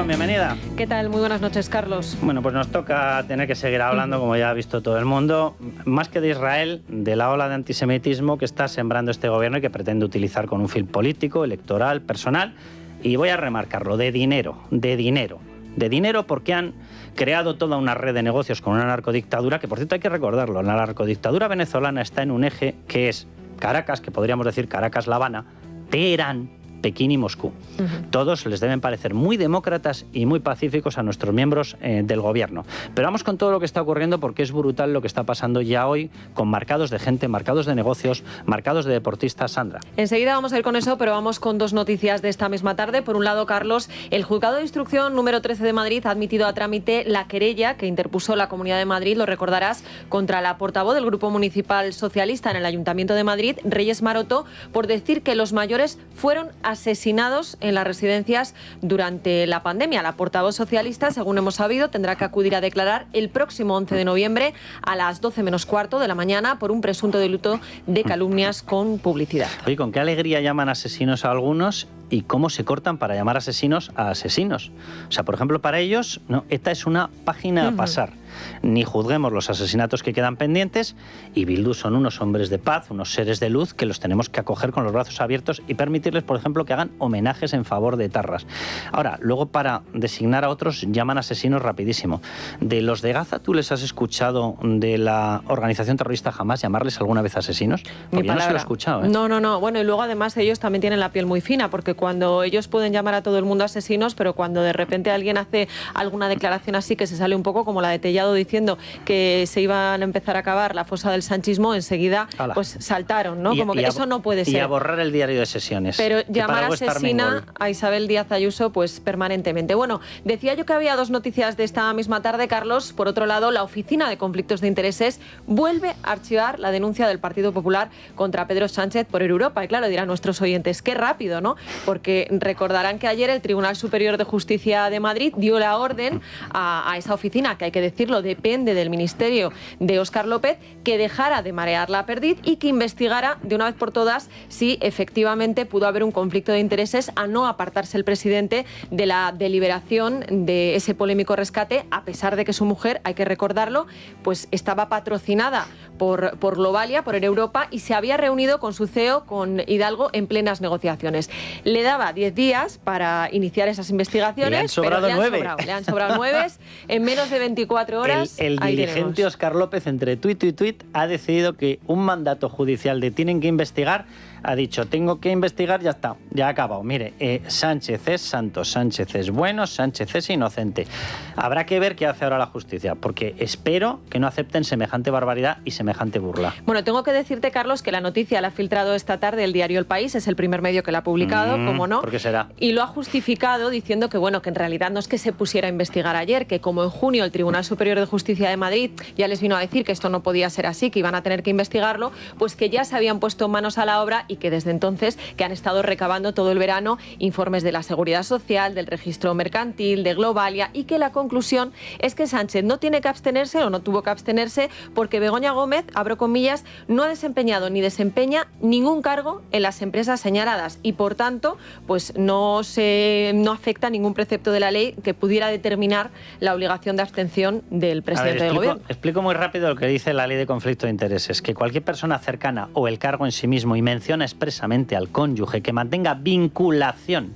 bienvenida. ¿Qué tal? Muy buenas noches, Carlos. Bueno, pues nos toca tener que seguir hablando, como ya ha visto todo el mundo, más que de Israel, de la ola de antisemitismo que está sembrando este gobierno y que pretende utilizar con un fin político, electoral, personal, y voy a remarcarlo, de dinero porque han creado toda una red de negocios con una narcodictadura, que por cierto hay que recordarlo, la narcodictadura venezolana está en un eje que es Caracas, que podríamos decir Caracas-La Habana, Teherán, Pekín y Moscú. Todos les deben parecer muy demócratas y muy pacíficos a nuestros miembros del gobierno. Pero vamos con todo lo que está ocurriendo porque es brutal lo que está pasando ya hoy con marcados de gente, marcados de negocios, marcados de deportistas. Sandra. Enseguida vamos a ir con eso, pero vamos con dos noticias de esta misma tarde. Por un lado, Carlos, el Juzgado de Instrucción número 13 de Madrid ha admitido a trámite la querella que interpuso la Comunidad de Madrid, lo recordarás, contra la portavoz del Grupo Municipal Socialista en el Ayuntamiento de Madrid, Reyes Maroto, por decir que los mayores fueron asesinados en las residencias durante la pandemia. La portavoz socialista, según hemos sabido, tendrá que acudir a declarar el próximo 11 de noviembre a las 12 menos cuarto de la mañana por un presunto delito de calumnias con publicidad. Oye, ¿con qué alegría llaman asesinos a algunos y cómo se cortan para llamar asesinos a asesinos? O sea, por ejemplo, para ellos, no, esta es una página a pasar. Ni juzguemos los asesinatos que quedan pendientes, y Bildu son unos hombres de paz, unos seres de luz que los tenemos que acoger con los brazos abiertos y permitirles, por ejemplo, que hagan homenajes en favor de etarras. Ahora, luego para designar a otros llaman asesinos rapidísimo. ¿De los de Gaza tú les has escuchado de la organización terrorista Hamás llamarles alguna vez asesinos? Porque yo no se lo he escuchado, ¿eh? No. Bueno, y luego además ellos también tienen la piel muy fina, porque cuando ellos pueden llamar a todo el mundo asesinos, pero cuando de repente alguien hace alguna declaración así que se sale un poco como la de Tellado diciendo que se iban a empezar a acabar la fosa del sanchismo, enseguida pues saltaron, ¿no? Como que eso no puede ser. Y a borrar el diario de sesiones. Pero llamar asesina a Isabel Díaz Ayuso pues permanentemente. Bueno, decía yo que había dos noticias de esta misma tarde, Carlos. Por otro lado, la Oficina de Conflictos de Intereses vuelve a archivar la denuncia del Partido Popular contra Pedro Sánchez por Europa. Y claro, dirán nuestros oyentes, qué rápido, ¿no? Porque recordarán que ayer el Tribunal Superior de Justicia de Madrid dio la orden a esa oficina, que hay que decirlo, depende del ministerio de Óscar López, que dejara de marear la perdiz y que investigara de una vez por todas si efectivamente pudo haber un conflicto de intereses a no apartarse el presidente de la deliberación de ese polémico rescate, a pesar de que su mujer, hay que recordarlo, pues estaba patrocinada por Globalia, por Europa, y se había reunido con su CEO, con Hidalgo, en plenas negociaciones. Le daba 10 días para iniciar esas investigaciones. Le han sobrado 9. Le han sobrado 9 en menos de 24 horas. El diligente Óscar López, entre tuit y tuit, ha decidido que un mandato judicial de tienen que investigar, ha dicho, tengo que investigar, ya está, ya ha acabado. Mire, Sánchez es santo, Sánchez es bueno, Sánchez es inocente. Habrá que ver qué hace ahora la justicia, porque espero que no acepten semejante barbaridad y semejante burla. Bueno, tengo que decirte, Carlos, que la noticia la ha filtrado esta tarde el diario El País, es el primer medio que la ha publicado, ¿cómo no? ¿Por qué será? Y lo ha justificado diciendo que, bueno, que en realidad no es que se pusiera a investigar ayer, que como en junio el Tribunal Superior de Justicia de Madrid ya les vino a decir que esto no podía ser así, que iban a tener que investigarlo, pues que ya se habían puesto manos a la obra y que desde entonces que han estado recabando todo el verano informes de la Seguridad Social, del Registro Mercantil, de Globalia, y que la conclusión es que Sánchez no tiene que abstenerse o no tuvo que abstenerse porque Begoña Gómez, abro comillas, no ha desempeñado ni desempeña ningún cargo en las empresas señaladas y por tanto pues no afecta ningún precepto de la ley que pudiera determinar la obligación de abstención del presidente del gobierno. Explico muy rápido lo que dice la ley de conflicto de intereses, que cualquier persona cercana o el cargo en sí mismo, y menciona expresamente al cónyuge, que mantenga vinculación,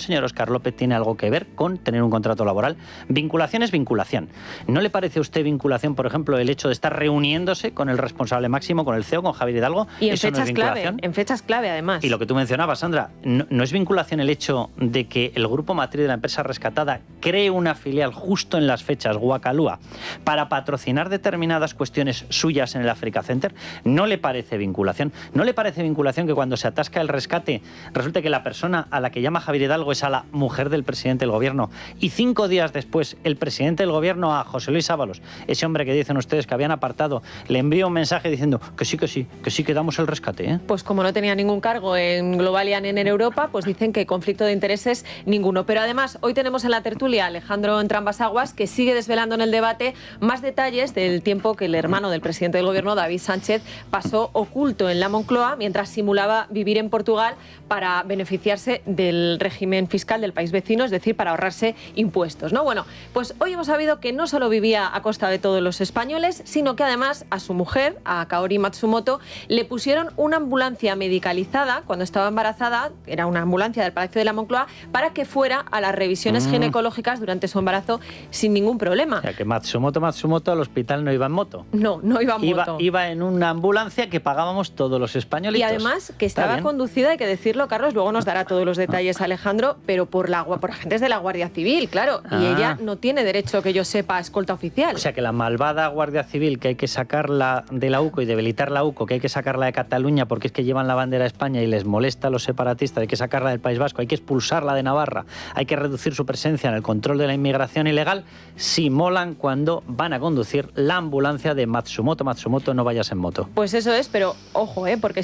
señor Óscar López, tiene algo que ver con tener un contrato laboral. Vinculación es vinculación. ¿No le parece a usted vinculación, por ejemplo, el hecho de estar reuniéndose con el responsable máximo, con el CEO, con Javier Hidalgo? Y en fechas clave, además. Y lo que tú mencionabas, Sandra, ¿no es vinculación el hecho de que el grupo matriz de la empresa rescatada cree una filial justo en las fechas Guacalúa para patrocinar determinadas cuestiones suyas en el Africa Center? ¿No le parece vinculación? ¿No le parece vinculación que cuando se atasca el rescate resulte que la persona a la que llama Javier Hidalgo es a la mujer del presidente del gobierno y 5 días después el presidente del gobierno a José Luis Ábalos, ese hombre que dicen ustedes que habían apartado, le envía un mensaje diciendo que sí que damos el rescate, ¿eh? Pues como no tenía ningún cargo en Globalia ni en Europa, pues dicen que conflicto de intereses ninguno. Pero además hoy tenemos en la tertulia a Alejandro Entrambas-Aguas, que sigue desvelando en el debate más detalles del tiempo que el hermano del presidente del gobierno, David Sánchez, pasó oculto en la Moncloa mientras simulaba vivir en Portugal para beneficiarse de el régimen fiscal del país vecino, es decir, para ahorrarse impuestos, ¿no? Bueno, pues hoy hemos sabido que no solo vivía a costa de todos los españoles, sino que además a su mujer, a Kaori Matsumoto, le pusieron una ambulancia medicalizada cuando estaba embarazada, era una ambulancia del Palacio de la Moncloa, para que fuera a las revisiones ginecológicas durante su embarazo sin ningún problema. O sea, que Matsumoto al hospital no iba en moto. No iba en moto. Iba en una ambulancia que pagábamos todos los españolitos. Y además que estaba conducida, hay que decirlo, Carlos, luego nos dará todos los detalles Alejandro, pero por agentes de la Guardia Civil, claro. Y ella no tiene derecho, que yo sepa, a escolta oficial. O sea, que la malvada Guardia Civil, que hay que sacarla de la UCO y debilitar la UCO, que hay que sacarla de Cataluña porque es que llevan la bandera de España y les molesta a los separatistas, hay que sacarla del País Vasco, hay que expulsarla de Navarra, hay que reducir su presencia en el control de la inmigración ilegal, si molan cuando van a conducir la ambulancia de Matsumoto. Matsumoto, no vayas en moto. Pues eso es, pero ojo, porque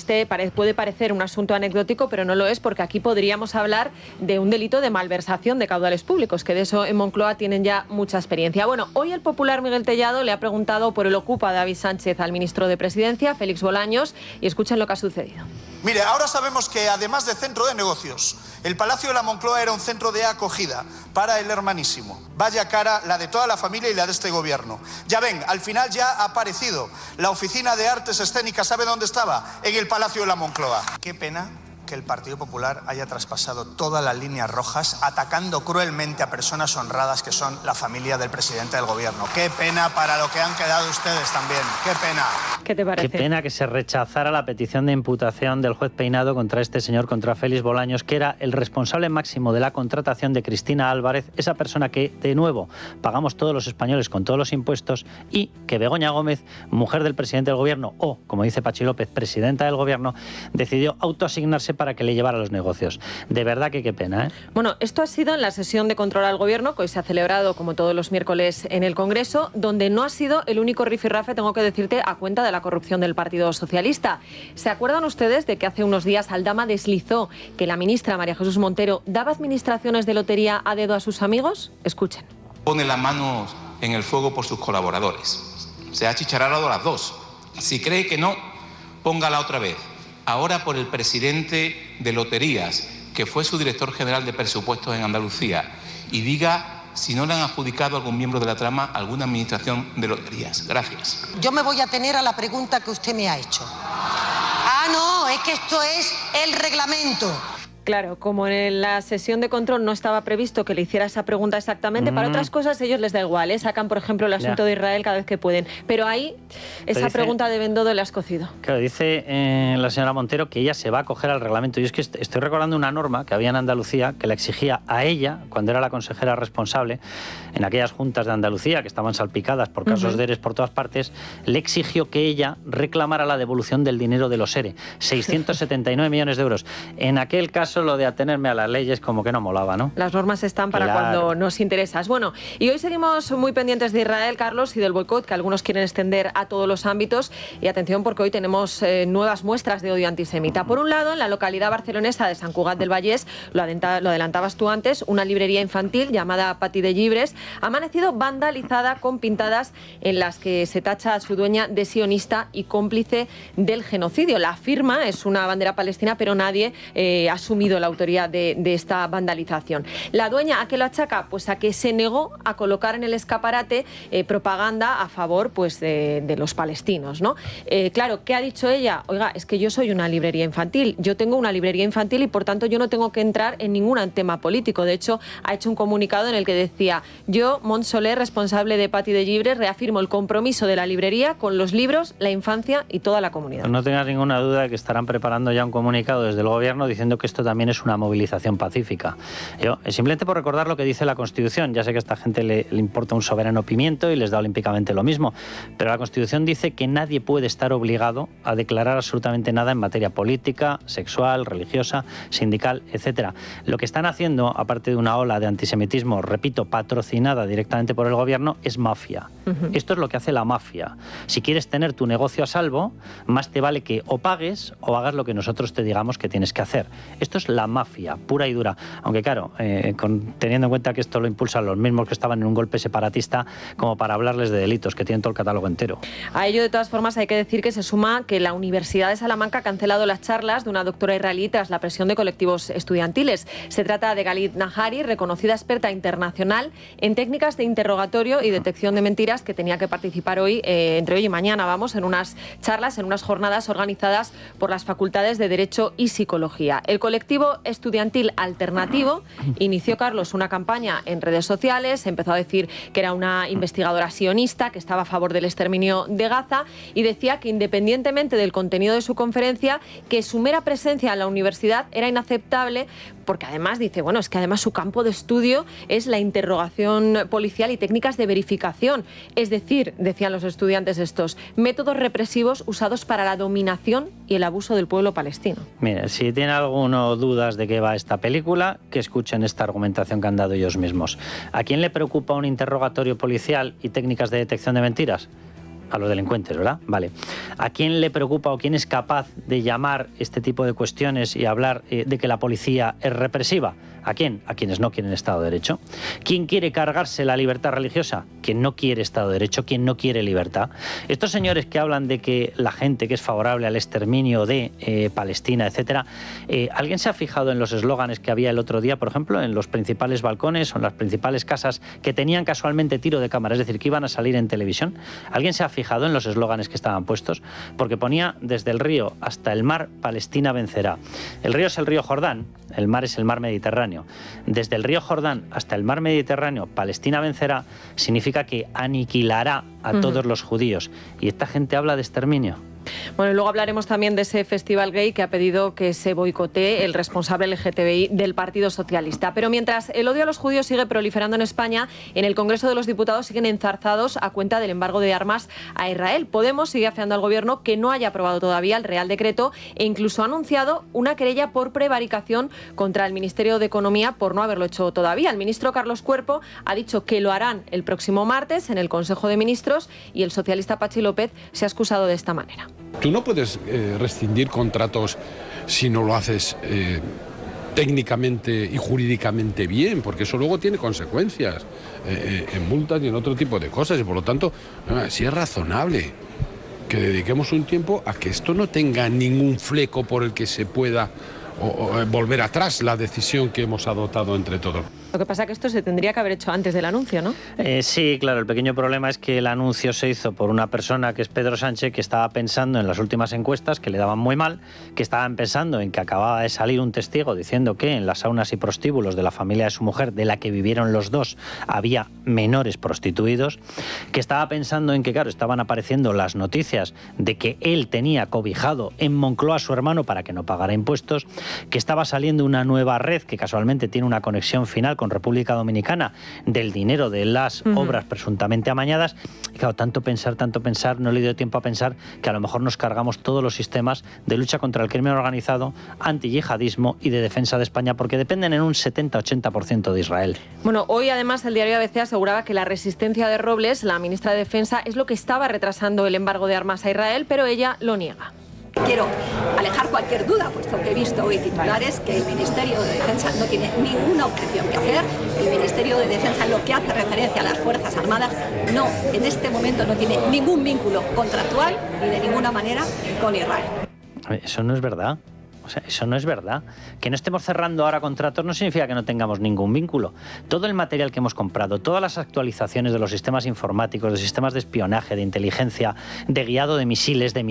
puede parecer un asunto anecdótico, pero no lo es, porque aquí podríamos hablar de un delito de malversación de caudales públicos, que de eso en Moncloa tienen ya mucha experiencia. Bueno, hoy el popular Miguel Tellado le ha preguntado por el ocupa David Sánchez al ministro de Presidencia, Félix Bolaños, y escuchen lo que ha sucedido. Mire, ahora sabemos que además de centro de negocios, el Palacio de la Moncloa era un centro de acogida para el hermanísimo. Vaya cara la de toda la familia y la de este gobierno. Ya ven, al final ya ha aparecido la oficina de artes escénicas. ¿Sabe dónde estaba? En el Palacio de la Moncloa. Qué pena que el Partido Popular haya traspasado todas las líneas rojas atacando cruelmente a personas honradas que son la familia del presidente del gobierno. Qué pena para lo que han quedado ustedes también. Qué pena. ¿Qué te parece? Qué pena que se rechazara la petición de imputación del juez Peinado contra este señor, contra Félix Bolaños, que era el responsable máximo de la contratación de Cristina Álvarez, esa persona que, de nuevo, pagamos todos los españoles con todos los impuestos, y que Begoña Gómez, mujer del presidente del gobierno, o, como dice Pachi López, presidenta del gobierno, decidió autoasignarse para que le llevara los negocios. De verdad que qué pena, ¿eh? Bueno, esto ha sido en la sesión de control al gobierno, que hoy se ha celebrado, como todos los miércoles, en el Congreso, donde no ha sido el único rifirrafe, tengo que decirte, a cuenta de la corrupción del Partido Socialista. ¿Se acuerdan ustedes de que hace unos días Aldama deslizó que la ministra María Jesús Montero daba administraciones de lotería a dedo a sus amigos? Escuchen. Pone las manos en el fuego por sus colaboradores. Se ha achicharrado las dos. Si cree que no, póngala otra vez. Ahora por el presidente de Loterías, que fue su director general de presupuestos en Andalucía, y diga si no le han adjudicado a algún miembro de la trama alguna administración de loterías. Gracias. Yo me voy a atener a la pregunta que usted me ha hecho. No, es que esto es el reglamento. Claro, como en la sesión de control no estaba previsto que le hiciera esa pregunta exactamente, para otras cosas ellos les da igual, ¿eh? Sacan, por ejemplo, el asunto de Israel cada vez que pueden. Pero ahí, esa pregunta de Bendodo le has cocido. Claro, dice la señora Montero que ella se va a acoger al reglamento. Yo es que estoy recordando una norma que había en Andalucía que la exigía a ella, cuando era la consejera responsable, en aquellas juntas de Andalucía que estaban salpicadas por casos de ERES por todas partes, le exigió que ella reclamara la devolución del dinero de los ERE, 679 millones de euros. En aquel caso, lo de atenerme a las leyes como que no molaba, ¿no? Las normas están para cuando nos interesas. Bueno, y hoy seguimos muy pendientes de Israel, Carlos, y del boicot que algunos quieren extender a todos los ámbitos. Y atención, porque hoy tenemos nuevas muestras de odio antisemita. Por un lado, en la localidad barcelonesa de Sant Cugat del Vallès, lo adelantabas tú antes, una librería infantil llamada Pati de Llibres ha amanecido vandalizada con pintadas en las que se tacha a su dueña de sionista y cómplice del genocidio. La firma es una bandera palestina, pero nadie ha asumido la autoría de esta vandalización. ¿La dueña a qué lo achaca? Pues a que se negó a colocar en el escaparate propaganda a favor pues, de los palestinos, ¿no? Claro, ¿qué ha dicho ella? Oiga, es que yo soy una librería infantil, yo tengo una librería infantil y por tanto yo no tengo que entrar en ningún tema político. De hecho, ha hecho un comunicado en el que decía: yo, Mont Soler, responsable de Pati de Llibres, reafirmo el compromiso de la librería con los libros, la infancia y toda la comunidad. No tengas ninguna duda de que estarán preparando ya un comunicado desde el gobierno diciendo que esto también es una movilización pacífica. Simplemente por recordar lo que dice la Constitución, ya sé que a esta gente le importa un soberano pimiento y les da olímpicamente lo mismo, pero la Constitución dice que nadie puede estar obligado a declarar absolutamente nada en materia política, sexual, religiosa, sindical, etcétera. Lo que están haciendo, aparte de una ola de antisemitismo, repito, patrocinada directamente por el gobierno, es mafia. Esto es lo que hace la mafia. Si quieres tener tu negocio a salvo, más te vale que o pagues o hagas lo que nosotros te digamos que tienes que hacer. Esto es es la mafia, pura y dura. Aunque claro, teniendo en cuenta que esto lo impulsan los mismos que estaban en un golpe separatista, como para hablarles de delitos, que tienen todo el catálogo entero. A ello, de todas formas, hay que decir que se suma que la Universidad de Salamanca ha cancelado las charlas de una doctora israelí tras la presión de colectivos estudiantiles. Se trata de Galit Nahari, reconocida experta internacional en técnicas de interrogatorio y detección de mentiras, que tenía que participar hoy, entre hoy y mañana, en unas charlas, en unas jornadas organizadas por las facultades de Derecho y Psicología. El colectivo estudiantil alternativo inició, Carlos, una campaña en redes sociales, empezó a decir que era una investigadora sionista, que estaba a favor del exterminio de Gaza, y decía que independientemente del contenido de su conferencia, que su mera presencia en la universidad era inaceptable, porque además dice, bueno, es que además su campo de estudio es la interrogación policial y técnicas de verificación. Es decir, decían los estudiantes estos, métodos represivos usados para la dominación y el abuso del pueblo palestino. Mire, si tiene alguno dudas de qué va esta película, que escuchen esta argumentación que han dado ellos mismos. ¿A quién le preocupa un interrogatorio policial y técnicas de detección de mentiras? A los delincuentes, ¿verdad? Vale. ¿A quién le preocupa o quién es capaz de llamar este tipo de cuestiones y hablar de que la policía es represiva? ¿A quién? A quienes no quieren Estado de Derecho. ¿Quién quiere cargarse la libertad religiosa? Quien no quiere Estado de Derecho, quien no quiere libertad. Estos señores que hablan de que la gente que es favorable al exterminio de Palestina, etcétera, ¿alguien se ha fijado en los eslóganes que había el otro día, por ejemplo, en los principales balcones o en las principales casas que tenían casualmente tiro de cámara, es decir, que iban a salir en televisión? ¿Alguien se ha fijado en los eslóganes que estaban puestos? Porque ponía desde el río hasta el mar, Palestina vencerá. El río es el río Jordán, el mar es el mar Mediterráneo. Desde el río Jordán hasta el mar Mediterráneo, Palestina vencerá, significa que aniquilará a todos los judíos. Y esta gente habla de exterminio. Bueno, y luego hablaremos también de ese festival gay que ha pedido que se boicotee el responsable LGTBI del Partido Socialista. Pero mientras el odio a los judíos sigue proliferando en España, en el Congreso de los Diputados siguen enzarzados a cuenta del embargo de armas a Israel. Podemos sigue afeando al Gobierno que no haya aprobado todavía el Real Decreto e incluso ha anunciado una querella por prevaricación contra el Ministerio de Economía por no haberlo hecho todavía. El ministro Carlos Cuerpo ha dicho que lo harán el próximo martes en el Consejo de Ministros y el socialista Patxi López se ha excusado de esta manera. Tú no puedes rescindir contratos si no lo haces técnicamente y jurídicamente bien, porque eso luego tiene consecuencias en multas y en otro tipo de cosas. Y por lo tanto, sí es razonable que dediquemos un tiempo a que esto no tenga ningún fleco por el que se pueda volver atrás la decisión que hemos adoptado entre todos. Lo que pasa es que esto se tendría que haber hecho antes del anuncio, ¿no? Sí, claro. El pequeño problema es que el anuncio se hizo por una persona que es Pedro Sánchez, que estaba pensando en las últimas encuestas, que le daban muy mal, que estaban pensando en que acababa de salir un testigo diciendo que en las saunas y prostíbulos de la familia de su mujer, de la que vivieron los dos, había menores prostituidos, que estaba pensando en que, claro, estaban apareciendo las noticias de que él tenía cobijado en Moncloa a su hermano para que no pagara impuestos, que estaba saliendo una nueva red que casualmente tiene una conexión final con República Dominicana del dinero de las obras presuntamente amañadas. Y claro, tanto pensar, no le dio tiempo a pensar que a lo mejor nos cargamos todos los sistemas de lucha contra el crimen organizado, antiyihadismo y de defensa de España, porque dependen en un 70-80% de Israel. Bueno, hoy además el diario ABC aseguraba que la resistencia de Robles, la ministra de Defensa, es lo que estaba retrasando el embargo de armas a Israel, pero ella lo niega. Quiero alejar cualquier duda, puesto que he visto hoy titulares que el Ministerio de Defensa no tiene ninguna objeción que hacer. El Ministerio de Defensa, en lo que hace referencia a las Fuerzas Armadas, no, en este momento no tiene ningún vínculo contractual ni de ninguna manera con Israel. Eso no es verdad. O sea, eso no es verdad. Que no estemos cerrando ahora contratos no significa que no tengamos ningún vínculo. Todo el material que hemos comprado, todas las actualizaciones de los sistemas informáticos, de sistemas de espionaje, de inteligencia, de guiado de misiles, el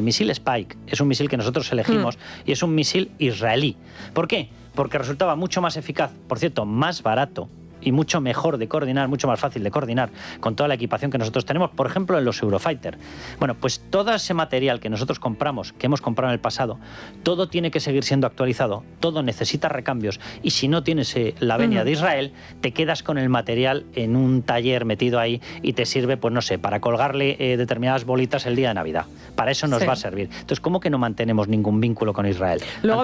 misil Spike es un misil que nosotros elegimos y es un misil israelí. ¿Por qué? Porque resultaba mucho más eficaz, por cierto, más barato y mucho mejor de coordinar, mucho más fácil de coordinar con toda la equipación que nosotros tenemos, por ejemplo, en los Eurofighter. Bueno, pues todo ese material que nosotros compramos, que hemos comprado en el pasado, todo tiene que seguir siendo actualizado, todo necesita recambios, y si no tienes la venia de Israel, te quedas con el material en un taller metido ahí y te sirve, pues no sé, para colgarle determinadas bolitas el día de Navidad. Para eso nos va a servir. Entonces, ¿cómo que no mantenemos ningún vínculo con Israel? Luego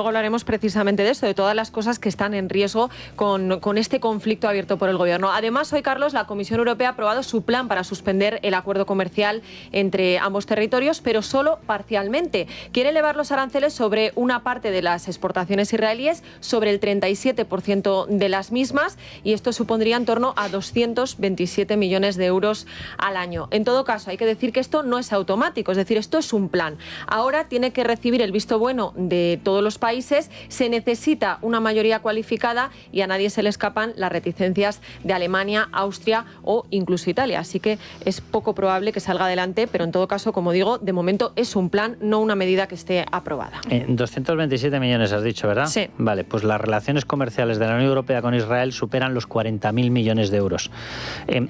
hablaremos precisamente de eso, de todas las cosas que están en riesgo con este conflicto abierto por el Gobierno. Además, hoy, Carlos, la Comisión Europea ha aprobado su plan para suspender el acuerdo comercial entre ambos territorios, pero solo parcialmente. Quiere elevar los aranceles sobre una parte de las exportaciones israelíes, sobre el 37% de las mismas, y esto supondría en torno a 227 millones de euros al año. En todo caso, hay que decir que esto no es automático, es decir, esto es un plan. Ahora tiene que recibir el visto bueno de todos los países, se necesita una mayoría cualificada y a nadie se le escapan las reticencias de Alemania, Austria o incluso Italia. Así que es poco probable que salga adelante, pero en todo caso, como digo, de momento es un plan, no una medida que esté aprobada. 227 millones has dicho, ¿verdad? Sí. Vale, pues las relaciones comerciales de la Unión Europea con Israel superan los 40.000 millones de euros.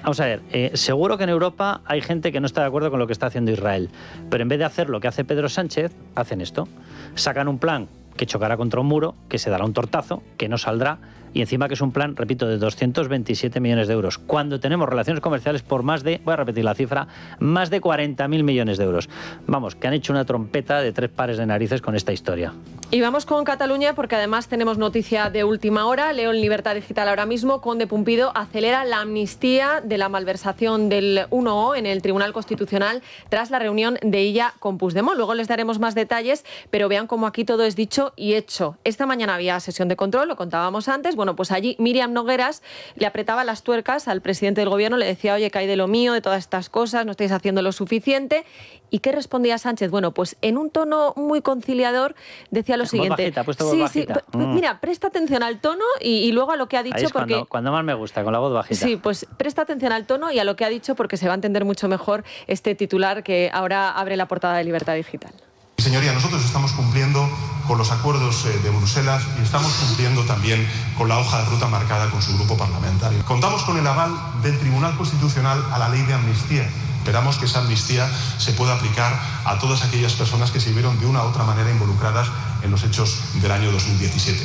Vamos a ver, seguro que en Europa hay gente que no está de acuerdo con lo que está haciendo Israel, pero en vez de hacer lo que hace Pedro Sánchez, hacen esto. Sacan un plan que chocará contra un muro, que se dará un tortazo, que no saldrá, y encima que es un plan, repito, de 227 millones de euros, cuando tenemos relaciones comerciales por más de, voy a repetir la cifra, más de 40.000 millones de euros. Vamos, que han hecho una trompeta de 3 pares de narices con esta historia. Y vamos con Cataluña porque además tenemos noticia de última hora. Leo en Libertad Digital ahora mismo, Conde Pumpido acelera la amnistía de la malversación del 1O en el Tribunal Constitucional tras la reunión de Illa con Puigdemont. Luego les daremos más detalles, pero vean cómo aquí todo es dicho y hecho. Esta mañana había sesión de control, lo contábamos antes. Bueno, pues allí Míriam Nogueras le apretaba las tuercas al presidente del Gobierno, le decía, oye, que hay de lo mío, de todas estas cosas, no estáis haciendo lo suficiente. ¿Y qué respondía Sánchez? Bueno, pues en un tono muy conciliador decía lo siguiente. Bajita, ha puesto voz bajita. Mira, presta atención al tono y luego a lo que ha dicho. Ahí es porque cuando más me gusta, con la voz bajita. Sí, pues presta atención al tono y a lo que ha dicho porque se va a entender mucho mejor este titular que ahora abre la portada de Libertad Digital. Señoría, nosotros estamos cumpliendo con los acuerdos de Bruselas y estamos cumpliendo también con la hoja de ruta marcada con su grupo parlamentario. Contamos con el aval del Tribunal Constitucional a la ley de amnistía. Esperamos que esa amnistía se pueda aplicar a todas aquellas personas que se vieron de una u otra manera involucradas en los hechos del año 2017.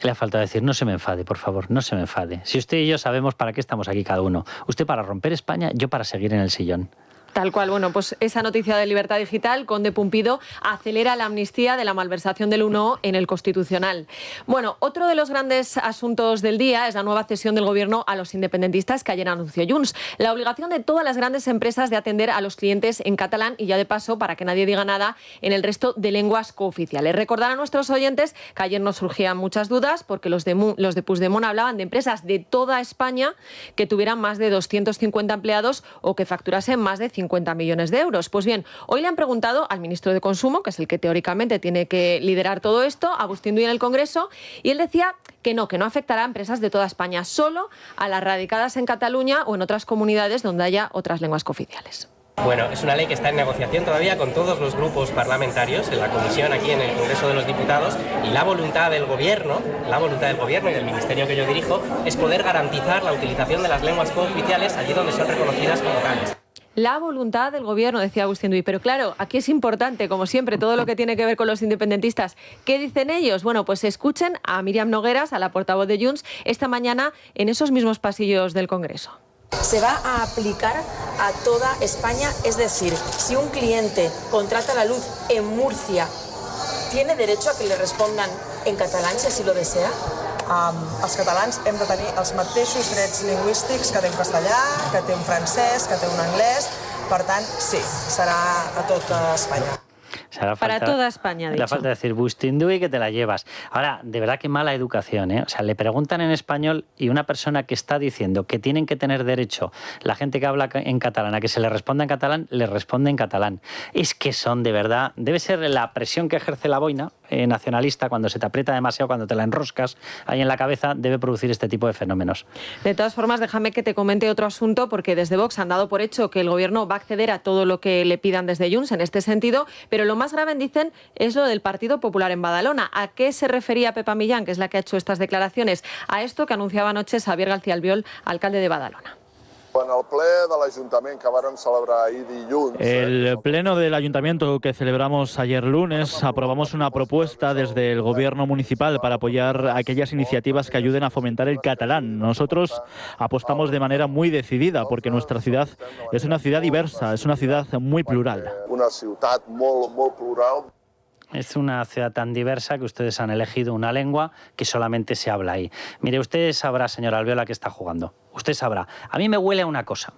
Le ha faltado decir, no se me enfade, por favor, no se me enfade. Si usted y yo sabemos para qué estamos aquí cada uno. Usted para romper España, yo para seguir en el sillón. Tal cual, bueno, pues esa noticia de Libertad Digital, Conde Pumpido acelera la amnistía de la malversación del 1O en el Constitucional. Bueno, otro de los grandes asuntos del día es la nueva cesión del Gobierno a los independentistas que ayer anunció Junts. La obligación de todas las grandes empresas de atender a los clientes en catalán y ya de paso, para que nadie diga nada, en el resto de lenguas cooficiales. Recordar a nuestros oyentes que ayer nos surgían muchas dudas porque los de Puigdemont hablaban de empresas de toda España que tuvieran más de 250 empleados o que facturasen más de 50 millones de euros. Pues bien, hoy le han preguntado al ministro de Consumo, que es el que teóricamente tiene que liderar todo esto, Agustín Duy, en el Congreso, y él decía que no afectará a empresas de toda España, solo a las radicadas en Cataluña o en otras comunidades donde haya otras lenguas cooficiales. Bueno, es una ley que está en negociación todavía con todos los grupos parlamentarios en la comisión aquí en el Congreso de los Diputados y la voluntad del Gobierno y del Ministerio que yo dirijo es poder garantizar la utilización de las lenguas cooficiales allí donde son reconocidas como tales. La voluntad del Gobierno, decía Agustín Duy. Pero claro, aquí es importante, como siempre, todo lo que tiene que ver con los independentistas. ¿Qué dicen ellos? Bueno, pues escuchen a Míriam Nogueras, a la portavoz de Junts, esta mañana en esos mismos pasillos del Congreso. Se va a aplicar a toda España, es decir, si un cliente contrata la luz en Murcia, ¿tiene derecho a que le respondan en catalán si así lo desea? Els catalans hem de tenir els mateixos drets lingüístics que té un castellà, que té un francès, que té un anglès. Per tant, sí, serà a tota Espanya. Para toda España, dicho. La falta de decir, Bustinduy, que te la llevas. Ahora, de verdad que mala educación, ¿eh? O sea, le preguntan en español y una persona que está diciendo que tienen que tener derecho la gente que habla en catalán a que se le responda en catalán, le responde en catalán. Es que son, de verdad, debe ser la presión que ejerce la boina nacionalista cuando se te aprieta demasiado, cuando te la enroscas ahí en la cabeza, debe producir este tipo de fenómenos. De todas formas, déjame que te comente otro asunto, porque desde Vox han dado por hecho que el Gobierno va a acceder a todo lo que le pidan desde Junts en este sentido, pero lo más grave, dicen, es lo del Partido Popular en Badalona. ¿A qué se refería Pepa Millán, que es la que ha hecho estas declaraciones? A esto que anunciaba anoche Xavier García Albiol, alcalde de Badalona. El pleno del ayuntamiento que celebramos ayer lunes aprobamos una propuesta desde el gobierno municipal para apoyar aquellas iniciativas que ayuden a fomentar el catalán. Nosotros apostamos de manera muy decidida porque nuestra ciudad es una ciudad diversa, es una ciudad muy plural. Una ciudad muy plural. Es una ciudad tan diversa que ustedes han elegido una lengua que solamente se habla ahí. Mire, usted sabrá, señor Albiol, que está jugando. Usted sabrá. A mí me huele a una cosa,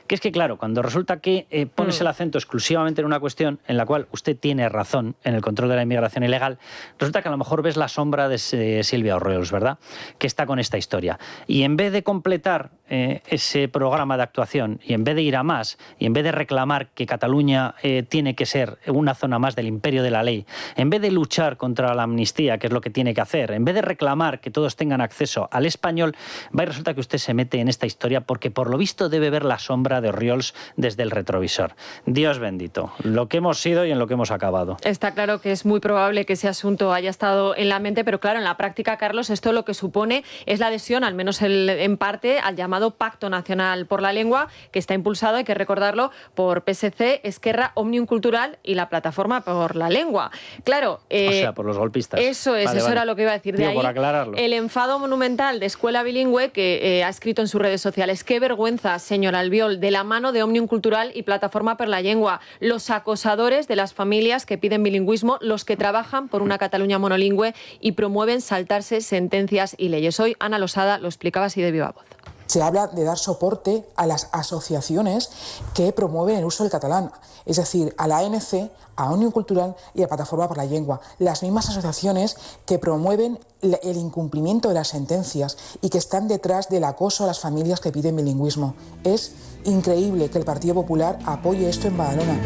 que es que, claro, cuando resulta que pones el acento exclusivamente en una cuestión en la cual usted tiene razón en el control de la inmigración ilegal, resulta que a lo mejor ves la sombra de Silvia Orriols, ¿verdad?, que está con esta historia. Y en vez de completar ese programa de actuación, y en vez de ir a más, y en vez de reclamar que Cataluña tiene que ser una zona más del imperio de la ley, en vez de luchar contra la amnistía, que es lo que tiene que hacer, en vez de reclamar que todos tengan acceso al español, va y resulta que usted se mete en esta historia porque por lo visto debe ver la sombra de Orriols desde el retrovisor. Dios bendito, lo que hemos sido y en lo que hemos acabado. Está claro que es muy probable que ese asunto haya estado en la mente, pero claro, en la práctica, Carlos, esto lo que supone es la adhesión, al menos en parte, al llamado Pacto Nacional por la Lengua, que está impulsado, hay que recordarlo, por PSC, Esquerra, Òmnium Cultural y la Plataforma por la Lengua. Claro, o sea, por los golpistas. Eso es, vale, eso era lo que iba a decir. De ahí, por aclararlo, el enfado monumental de Escuela Bilingüe, que ha escrito en sus redes sociales: qué vergüenza, señor Albiol, de la mano de Òmnium Cultural y Plataforma per la Llengua, los acosadores de las familias que piden bilingüismo, los que trabajan por una Cataluña monolingüe y promueven saltarse sentencias y leyes. Hoy Ana Losada lo explicaba así de viva voz. Se habla de dar soporte a las asociaciones que promueven el uso del catalán, es decir, a la ANC, a Òmnium Cultural y a Plataforma por la Llengua, las mismas asociaciones que promueven el incumplimiento de las sentencias y que están detrás del acoso a las familias que piden bilingüismo. Es increíble que el Partido Popular apoye esto en Badalona.